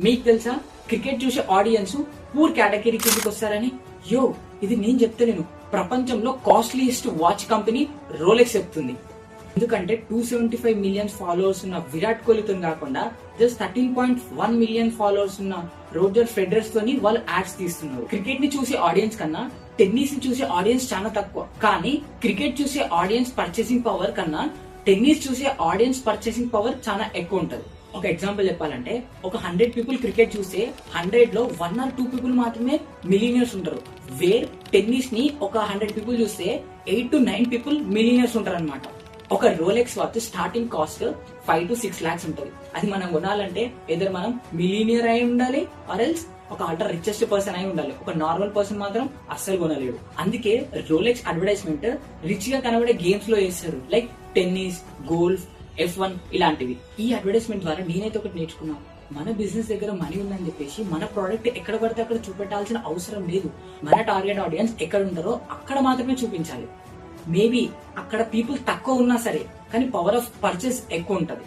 మీకు తెలుసా క్రికెట్ చూసే ఆడియన్స్ పూర్ కేటగిరీ కిందకి వస్తారని? ఇది నేను చెప్తలేను, ప్రపంచంలో కాస్ట్లీయెస్ట్ వాచ్ కంపెనీ రోలెక్స్ చెప్తుంది. ఎందుకంటే 275 మిలియన్ ఫాలోవర్స్ ఉన్న విరాట్ కోహ్లీతో కాకుండా జస్ట్ 13.1 మిలియన్ ఫాలోవర్స్ ఉన్న రోజర్ ఫెడరర్స్ తోని వాళ్ళు యాడ్స్ తీస్తున్నారు. క్రికెట్ ని చూసే ఆడియన్స్ కన్నా టెన్నిస్ ని చూసే ఆడియన్స్ చాలా తక్కువ, కానీ క్రికెట్ చూసే ఆడియన్స్ పర్చేసింగ్ పవర్ కన్నా టెన్నిస్ చూసే ఆడియన్స్ పర్చేసింగ్ పవర్ చాలా ఎక్కువ ఉంటది. ఒక ఎగ్జాంపుల్ చెప్పాలంటే, ఒక 100 పీపుల్ క్రికెట్ చూస్తే 100 లో 1 or 2 పీపుల్ మాత్రమే మిలియనర్స్ ఉంటారు. వేర్ టెన్నిస్ ని ఒక 100 పీపుల్ చూస్తే 8 to 9 పీపుల్ మిలియనర్స్ ఉంటారు అనమాట. ఒక Rolex watch starting cost 5 to 6 lakhs ఉంటది. అది మనం కొనాలంటే ఏదైనా మనం మిలియనియర్ అయి ఉండాలి, ఆర్ ఎల్స్ ఒక అల్ట్రా రిచెస్ట్ పర్సన్ అయి ఉండాలి. ఒక నార్మల్ పర్సన్ మాత్రం అస్సలు కొనలేడు. అందుకే రోలెక్స్ అడ్వర్టైజ్మెంట్ రిచ్ గా కనబడే గేమ్స్ లో వేస్తారు, లైక్ టెన్నిస్, గోల్ఫ్, F1 ఇలాంటివి. ఈ అడ్వర్టైజ్మెంట్ ద్వారా నేనైతే ఒకటి నేర్చుకున్నాను, మన బిజినెస్ దగ్గర మనీ ఉందని చెప్పేసి మన ప్రోడక్ట్ ఎక్కడ పడితే అక్కడ చూపెట్టాల్సిన అవసరం లేదు. మన టార్గెట్ ఆడియన్స్ ఎక్కడ ఉంటారో అక్కడ మాత్రమే చూపించాలి. మేబీ అక్కడ పీపుల్ తక్కువ ఉన్నా సరే, కానీ పవర్ ఆఫ్ పర్చేస్ ఎక్కువ ఉంటది.